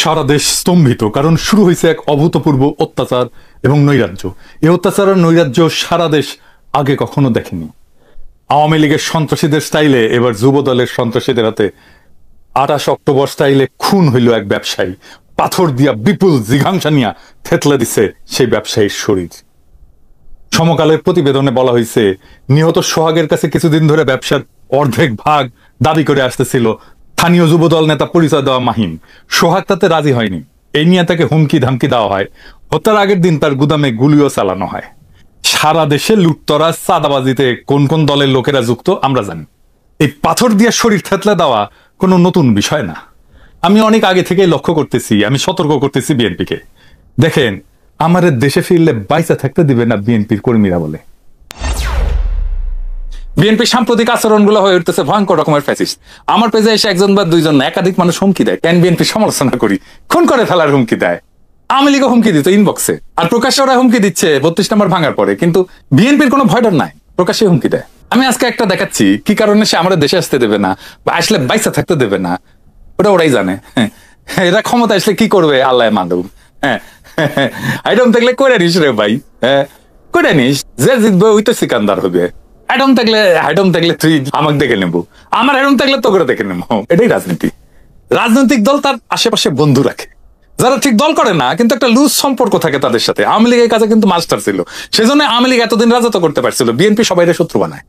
সারা দেশ স্তম্ভিত, কারণ শুরু হয়েছে এক অভূতপূর্ব অত্যাচার এবং নৈরাজ্য। এই অত্যাচার আর নৈরাজ্য সারা দেশ আগে কখনো দেখেনি। আওয়ামী লীগের সন্ত্রাসীদের স্টাইলে এবার যুব দলের সন্ত্রাসীদের হাতে 28 অক্টোবর স্টাইলে খুন হইল এক ব্যবসায়ী। পাথর দিয়া বিপুল জিঘাংসা নিয়া থেতলে দিছে সেই ব্যবসায়ীর শরীর। সমকালের প্রতিবেদনে বলা হয়েছে, নিহত সোহাগের কাছে কিছুদিন ধরে ব্যবসার অর্ধেক ভাগ দাবি করে আসতেছিল স্থানীয় যুবদল নেতা পরিচয় দেওয়া মাহিন। সোহাগ তাতে রাজি হয়নি। এই নিয়ে তাকে হুমকি ধামকি দেওয়া হয়। হত্যার আগের দিন তার গুদামে গুলিও চালানো হয়। সারা দেশে লুটতরাজ চাঁদাবাজিতে কোন কোন দলের লোকেরা যুক্ত আমরা জানি। এই পাথর দিয়ে শরীর থেতলে দেওয়া কোনো নতুন বিষয় না। আমি অনেক আগে থেকেই লক্ষ্য করতেছি, আমি সতর্ক করতেছি বিএনপিকে, দেখেন আমাদের দেশে ফিরলে বাইসা থাকতে দিবে না বিএনপির কর্মীরা বলে। বিএনপির সাম্প্রতিক আচরণগুলো হয়ে উঠতেছে ভয়ঙ্কর রকমের ফ্যাসিস্ট। আমার পেজে এসে একজন বা দুইজন না, একাধিক মানুষ হুমকি দেয় কেন বিএনপি সমালোচনা করি, খুন করে ফেলার হুমকি দেয়। আওয়ামী লীগও হুমকি দিত ইনবক্সে, আর প্রকাশ্যে ওরা হুমকি দিচ্ছে 32 নম্বর ভাঙার পরে। কিন্তু বিএনপির কোনো ভয় ডর নাই, প্রকাশ্যে হুমকি দেয়। আমি আজকে একটা দেখাচ্ছি কি কারণে সে আমাদের দেশে আসতে দেবে না বা আসলে বাইসা থাকতে দেবে না, ওটা ওরাই জানে। এরা ক্ষমতা আসলে কি করবে আল্লাহ মালুম। আইডম থাকলে করে নিস রে ভাই, করে নিস, যে জিতবে ওই তো সিকান্দার হবে। আইডম থাকলে তুই আমাকে দেখে নেবো, আমার আইডম থাকলে তো করে দেখে নেবো। এটাই রাজনীতি। রাজনৈতিক দল তার আশেপাশে বন্ধু রাখে, যারা ঠিক দল করে না কিন্তু একটা লুজ সম্পর্ক থাকে তাদের সাথে। আওয়ামী লীগের কাছে কিন্তু মাস্টার ছিল, সেজন্য আওয়ামী লীগ এতদিন রাজত্ব করতে পারছিল। বিএনপি সবাই শত্রু বানায়।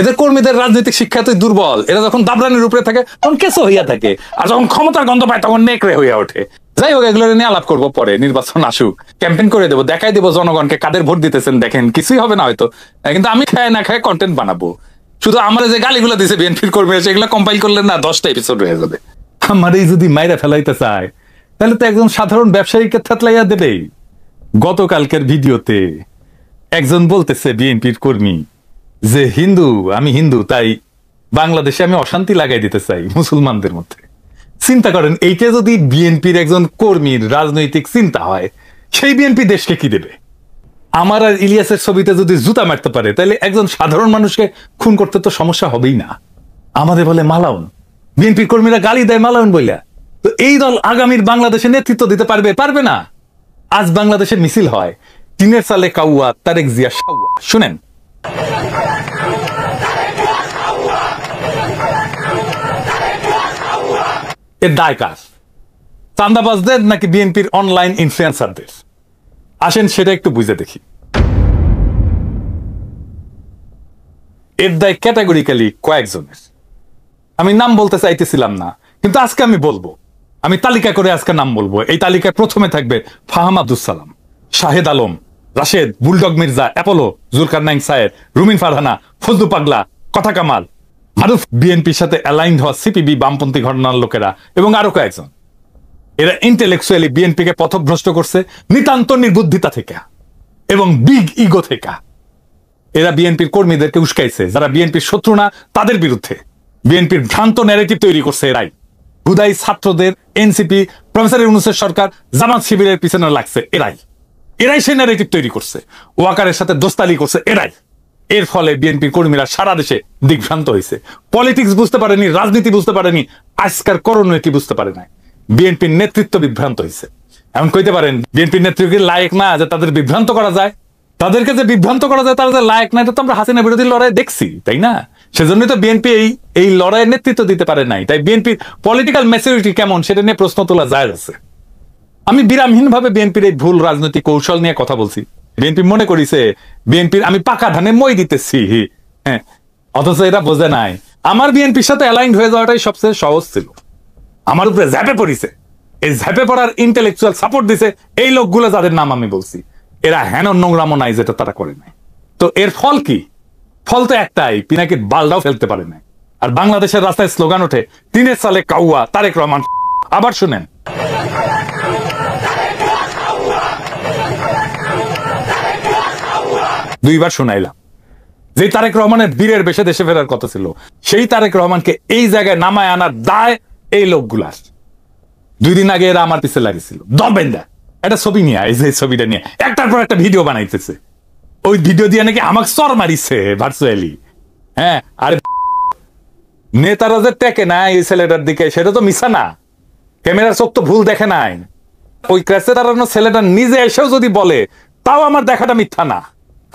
এদের কর্মীদের রাজনৈতিক শিক্ষা এতই দুর্বল, এরা যখন দাবরানির উপরে থাকে তখন কেসো হইয়া থাকে, আর যখন ক্ষমতার গন্ধ পায় তখন নেকড়ে হইয়া ওঠে। যাই হোক, এগুলো নিয়ে আলাপ করবো পরে, নির্বাচন আসুক, ক্যাম্পেইন করে দেবো, দেখাই দেবো জনগণকে কাদের ভোট দিতেছেন। দেখেন কিছুই হবে না হয়তো, কিন্তু আমি খায় না খায় কন্টেন্ট বানাবো। শুধু আমার যে গালিগুলো দিছে বিএনপির কর্মীরা, সেগুলো কম্পাইল করলে না 10টা এপিসোড হয়ে যাবে। আমার এই যদি মাইরা ফেলাইতে চায় তাহলে তো একজন সাধারণ ব্যবসায়ীকে থাতলাইয়া দেবেই। গতকালকের ভিডিওতে একজন বলতেছে বিএনপির কর্মী যে আমি হিন্দু, তাই বাংলাদেশে আমি অশান্তি লাগাই দিতে চাই মুসলমানদের মধ্যে। চিন্তা করেন, এইটা যদি বিএনপির একজন কর্মীর রাজনৈতিক চিন্তা হয়, সেই বিএনপি দেশকে কি দেবে? আমার আর ইলিয়াসের ছবিতে যদি জুতা মারতে পারে, তাহলে একজন সাধারণ মানুষকে খুন করতে তো সমস্যা হবেই না। আমাদের বলে মালাউন, বিএনপির কর্মীরা গালি দেয় মালাউন বইলা। তো এই দল আগামীর বাংলাদেশে নেতৃত্ব দিতে পারবে না। আজ বাংলাদেশে মিছিল হয়, টিনের চালে কাউয়া, তারেক জিয়া সাউয়া। শুনেন, এর দায় কার? চান্দাবাজদের নাকি বিএনপির অনলাইন ইনফ্লুয়েন্সারদের? আসেন সেটা একটু বুঝে দেখি। এর দায় ক্যাটাগরিক্যালি কয়েকজনের। আমি নাম বলতে চাইতেছিলাম না, কিন্তু আজকে আমি বলবো। আমি তালিকা করে আজকে নাম বলবো। এই তালিকায় প্রথমে থাকবে ফাহাম আব্দুল সালাম, শাহেদ আলম, রাশেদ, বুলডগ মির্জা, অ্যাপোলো, জুলকারনাইন সায়েদ, রুমিন ফারহানা, ফজলু পাগলা, কথা কামাল, মারুফ, বিএনপির সাথে অ্যালাইন্ড হওয়া সিপিবি বামপন্থী ঘটনার লোকেরা এবং আরো কয়েকজন। এরা ইন্টেলেকচুয়ালি বিএনপিকে পথভ্রষ্ট করছে নিতান্ত নির্বুদ্ধিতা থেকে এবং বিগ ইগো থেকে। এরা বিএনপির কর্মীদেরকে উস্কাইছে, যারা বিএনপির শত্রু না তাদের বিরুদ্ধে। বিএনপির ভ্রান্ত ন্যারেটিভ তৈরি করছে এরাই। হুদাই ছাত্রদের, এনসিপি, প্রফেসর ইউনূসের সরকার, জামাত শিবিরের পিছনে লাগছে এরাই সেই ন্যারেটিভ তৈরি করছে। ওয়াকারের সাথে দোস্তালি করছে এরাই। এর ফলে বিএনপির কর্মীরা সারা দেশে দিগ্ভ্রান্ত হয়েছে। পলিটিক্স বুঝতে পারেনি, রাজনীতি বুঝতে পারেনি, আজকার করণীয় কি বুঝতে পারে না। বিএনপির নেতৃত্ব বিভ্রান্ত হয়েছে। এমন কইতে পারেন বিএনপির নেতৃত্ব লায়ক না যে তাদের বিভ্রান্ত করা যায়? তাদেরকে যে বিভ্রান্ত করা যায় তারা যে লায়ক না, এটা তো আমরা হাসিনা বিরোধী লড়াই দেখছি, তাই না? সেজন্যই তো বিএনপি এই লড়াইয়ের নেতৃত্ব দিতে পারে নাই। তাই বিএনপির পলিটিক্যাল ম্যাচুরিটি কেমন সেটা নিয়ে প্রশ্ন তোলা যায় আছে। আমি বিরামহীন ভাবে বিএনপির এই ভুল রাজনৈতিক কৌশল নিয়ে কথা বলছি। বিএনপি মনে করিছে বিএনপির আমি পাকা ধানে মই দিতেছি, হ্যাঁ, অথচ এরা বোঝে নাই আমার বিএনপির সাথে অ্যালাইন্ড হয়ে যাওয়াটাই সবচেয়ে সহজ ছিল। আমার উপরে ঝাঁপে পড়িছে, এই ঝাঁপে পড়ার ইন্টেলেকচুয়াল সাপোর্ট দিছে এই লোকগুলো যাদের নাম আমি বলছি। এরা হেন নোংরামো নাই যেটা তারা করে নাই। তো এর ফল কি? ফল তো একটাই, পিনাকির বালটাও ফেলতে পারে নাই। আর বাংলাদেশের রাস্তায় স্লোগান ওঠে টিনের চালে কাউয়া, তারেক রহমান। আবার শুনেন, দুইবার শুনাইলাম। যে তারেক রহমানের বীরের বেশে দেশে ফেরার কথা ছিল, সেই তারেক রহমানকে এই জায়গায় নামায় আনার দায় এই লোকগুলার। 2 দিন আগে এরা আমার পিছে লাগিয়েছিল দবেন্দা একটা ছবি নিয়ে, এই যে ছবিটা নিয়ে একটার পর একটা ভিডিও বানাইতেছে। ওই ভিডিও দিয়ে নাকি আমাকে চর মারিছে ভার্চুয়ালি। হ্যাঁ, আরে নেতারা যে টেকে না এই ছেলেটার দিকে, সেটা তো মিছা না। ক্যামেরার চোখ তো ভুল দেখে নাই। ওই ক্রেসে দাঁড়ানো ছেলেটা নিজে এসেও যদি বলে, তাও আমার দেখাটা মিথ্যা না,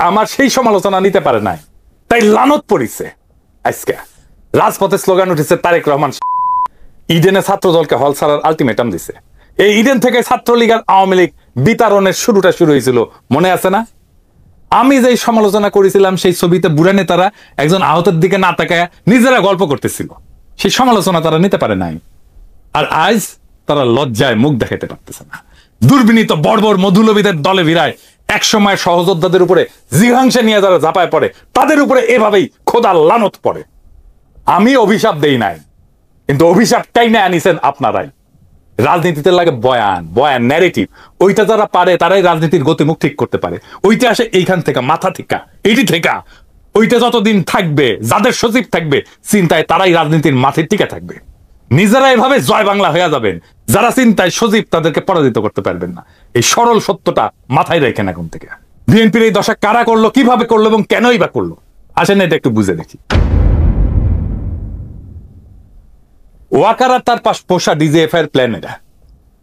আমার সেই সমালোচনা নিতে পারে নাই, তাই লানত পড়িছে। আজকে রাজপথে স্লোগান উঠেছে, তারেক রহমান ইডেনে ছাত্র দলকে হল ছাড়ার আলটিমেটাম দিছে। এই ইডেন থেকে ছাত্রলীগ আর আওয়ামী লীগ বিতাড়নের শুরুটা শুরু হয়েছিল, মনে আছে না? আমি যেই সমালোচনা করেছিলাম সেই ছবিতে বুড়া নেতারা একজন আহতের দিকে না তাকায় নিজেরা গল্প করতেছিল, সেই সমালোচনা তারা নিতে পারে নাই। আর আজ তারা লজ্জায় মুখ দেখাতে পারতেছে না। দুর্বিনীত বর্বর মধুলবীদের দলে ভিড়ায় একসময় সহযোদ্ধাদের উপরে জিঘাংসা নিয়ে যারা ঝাঁপায় পড়ে, তাদের উপরে এভাবেই খোদা লানত পড়ে। আমি অভিশাপ দেই নাই, কিন্তু অভিশাপটাই না আনিছেন আপনারাই। রাজনীতিতে লাগে বয়ান, বয়ান ন্যারেটিভ, ওইটা যারা পারে তারাই রাজনীতির গতিমুখ ঠিক করতে পারে। ওইটা আসে এইখান থেকে, মাথা থেকে, এটি থেকে। ওইটা যতদিন থাকবে, যাদের সচিব থাকবে চিন্তায়, তারাই রাজনীতির মাঠে টিকে থাকবে। নিজেরা এভাবে জয় বাংলা হয়ে যাবেন, যারা চিন্তায় সচিব তাদেরকে পরাজিত করতে পারবেন না। এই সরল সত্যটা মাথায় রেখেন এখন থেকে। বিএনপির এই দশা কারা করলো, কিভাবে করলো এবং কেনই বা করলো, আসেন এটা একটু বুঝে দেখি। ওয়াকার তার পাশ পোষা ডিজিএফআই এর প্ল্যান এটা।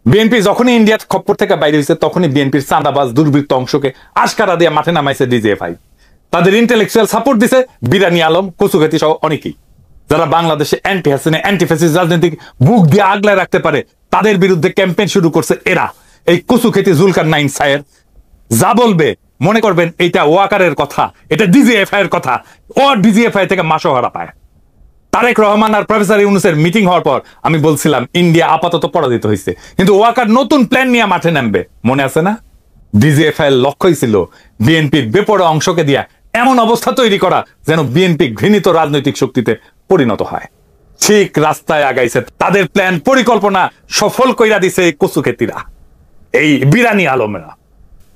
বিএনপি যখনই ইন্ডিয়ার খপ্পর থেকে বাইরে হয়েছে, তখনই বিএনপির চাঁদাবাজ দুর্বৃত্ত অংশকে আশকারা দিয়ে মাঠে নামাইছে ডিজিএফআই। তাদের ইন্টেলেকচুয়াল সাপোর্ট দিছে বিরানি আলম, কচুঘাটি সহ অনেকেই, যারা বাংলাদেশে অ্যান্টি হাসিনা অ্যান্টি ফ্যাসিস্ট রাজনীতি বুক দিয়ে আগলায় রাখতে পারে, তাদের বিরুদ্ধে ক্যাম্পেইন শুরু করছে এরা। এই কচুখেতি জুলকার নাইন সায়ের যা বলবে মনে করবেন এইটা ওয়াকারের কথা, এটা ডিজিএফআই এর কথা। ও ডিজিএফআই থেকে মাসোহারা পায়। তারেক রহমান আর প্রফেসর ইউনূসের মিটিং হওয়ার পর আমি বলছিলাম ইন্ডিয়া আপাতত পরাজিত হয়েছে, কিন্তু ওয়াকার নতুন প্ল্যান নিয়ে মাঠে নামবে, মনে আছে না? ডিজিএফআই এর লক্ষ্যই ছিল বিএনপির বেপরোয়া অংশকে দিয়া এমন অবস্থা তৈরি করা যেন বিএনপি ঘৃণিত রাজনৈতিক শক্তিতে পরিণত হয়। ঠিক রাস্তায় আগাইছে, তাদের প্ল্যান পরিকল্পনা সফল কইরা দিছে কচুখেতিরা, এই বিরানি আলমেরা।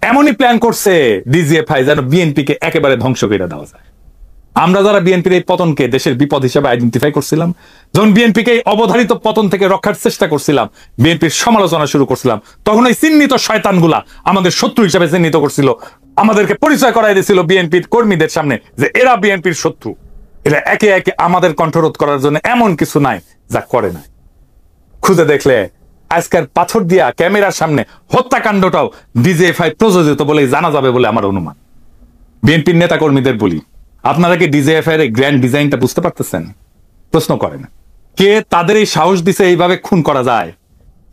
এমনই প্ল্যান করছে ডিজিএফআই যেন বিএনপিকে একেবারে ধ্বংস করে দেওয়া যায়। আমরা যারা বিএনপির এই পতনকে দেশের বিপদ হিসেবে আইডেন্টিফাই করছিলাম, যখন বিএনপিকে এই অবধারিত পতন থেকে রক্ষার চেষ্টা করছিলাম, বিএনপির সমালোচনা শুরু করছিলাম, তখন এই চিহ্নিত শয়তানগুলা আমাদের শত্রু হিসেবে চিহ্নিত করছিল, আমাদেরকে পরিচয় করাই দিয়েছিল বিএনপির কর্মীদের সামনে যে এরা বিএনপির শত্রু। এরা একে একে আমাদের কণ্ঠরোধ করার জন্য এমন কিছু নাই যা করে নাই। খুঁজে দেখলে আজকের পাথর দিয়া ক্যামেরার সামনে হত্যাকাণ্ডটাও ডিজিএফআই প্রযোজিত বলে জানা যাবে বলে আমার অনুমান। বিএনপির নেতা কর্মীদের বলি, আপনারা কি ডিজিএফআই এর গ্র্যান্ড ডিজাইনটা বুঝতে পারতেছেন? প্রশ্ন করেন, কে তাদের এই সাহস দিছে এইভাবে খুন করা যায়?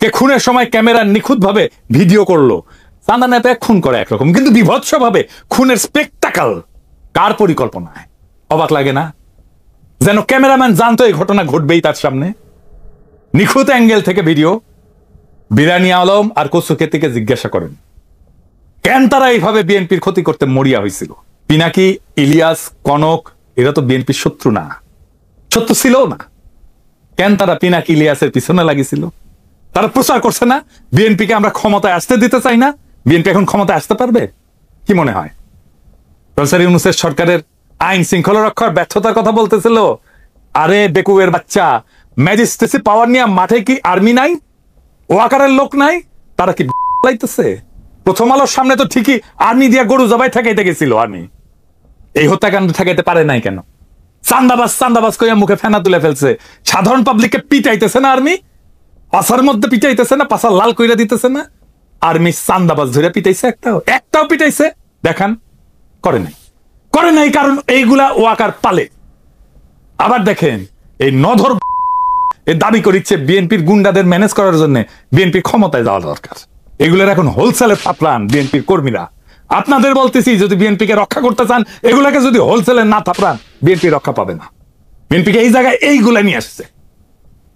কে খুনের সময় ক্যামেরা নিখুঁত ভাবে ভিডিও করলো? চাঁদা নেতা খুন করে একরকম, কিন্তু বিভৎস ভাবে খুনের স্পেকটাকল কার পরিকল্পনায়? অবাক লাগে না? যেন ক্যামেরাম্যান জানতো এই ঘটনা ঘটবেই তার সামনে। নিখুঁত অ্যাঙ্গেল থেকে ভিডিও। বিরানি আলম আর কচুখেতিকে জিজ্ঞাসা করেন কেন তারা এইভাবে বিএনপির ক্ষতি করতে মরিয়া হয়েছিল। পিনাকি, ইলিয়াস, কনক এরা তো বিএনপির শত্রু না, শত্রু ছিল না। কেন তারা পিনাকি ইলিয়াসের পিছনে লাগিয়েছিল? তারা প্রচার করছে না বিএনপিকে আমরা ক্ষমতায় আসতে দিতে চাই না। বিএনপি এখন ক্ষমতায় আসতে পারবে? কি মনে হয়? প্রফেসর ইউনূসের সরকারের আইন শৃঙ্খলা রক্ষার ব্যর্থতার কথা বলতেছিল। আরে বেকুবের বাচ্চা, ম্যাজিস্ট্রেসি পাওয়ার নিয়ে মাঠে কি আর্মি নাই? ওয়াকারের লোক নাই? তারা কি লাইতেছে? প্রথম আলোর সামনে তো ঠিকই আর্মি দিয়া গরু জবাই ঠেকাইতে গেছিল আর্মি। এই হত্যাকাণ্ড ঠেকাইতে পারে নাই কেন? চান্দাবাজ চান্দাবাজ কইয়া মুখে ফেনা তুলে ফেলছে। সাধারণ পাবলিককে পিটাইতেছে না আর্মি? পাশার মধ্যে পিটাইতেছে না? পাশা লাল কইরা দিতেছে না? আর্মি চান্দাবাজ ধরে পিটাইছে? একটাও পিটাইছে দেখান? করে নাই, করে নাই, কারণ এইগুলা ওয়াকার পালে। আবার দেখেন এই নধর দাবি করিচ্ছে বিএনপির গুন্ডাদের ম্যানেজ করার জন্য বিএনপি ক্ষমতায় যাওয়া দরকার। এগুলোর এখন হোলসেলে থাপড়ান বিএনপির কর্মীরা। আপনাদের বলতেছি, যদি বিএনপিকে রক্ষা করতে চান, এগুলাকে যদি হোলসেলে না থাপড়ান, বিএনপি রক্ষা পাবে না। বিএনপিকে এই জায়গায় এইগুলা নিয়ে আসছে,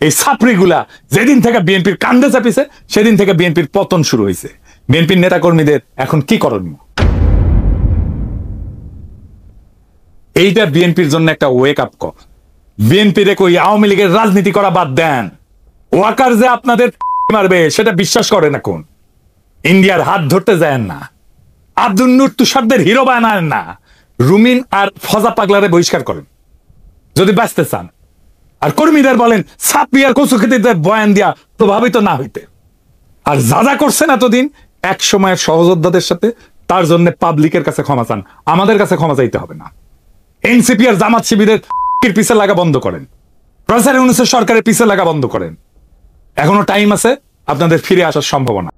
এই ছাপড়িগুলা। যেদিন থেকে বিএনপির কান্দে চাপিছে, সেদিন থেকে বিএনপির পতন শুরু হয়েছে। বিএনপির নেতা কর্মীদের এখন কি করণীয়? এইটা বিএনপির জন্য একটা ওয়েক আপ কল। বিএনপি রে কই আওয়ামী লীগের রাজনীতি করা বাদ দেন। ওয়াকার যে আপনাদের মারবে সেটা বিশ্বাস করেন এখন। ইন্ডিয়ার হাত ধরতে যায় না, আব্দুল নূর তুষারদের হিরো বানান না, রুমিন আর ফজা পাগলারে বহিষ্কার করেন যদি বাঁচতে চান। আর কর্মীদের বলেন ছাপড়ি আর কচুখেতিদের বয়ান দিয়া প্রভাবিত না হইতে। আর যা যা করছেন এতদিন এক সময়ের সহযোদ্ধাদের সাথে, তার জন্য পাবলিকের কাছে ক্ষমা চান, আমাদের কাছে ক্ষমা চাইতে হবে না। এনসিপি আর জামাত শিবিরের পিছে লাগা বন্ধ করেন, প্রফেসর ইউনূসের সরকারের পিছে লাগা বন্ধ করেন। এখনো টাইম আছে আপনাদের ফিরে আসার সম্ভাবনা।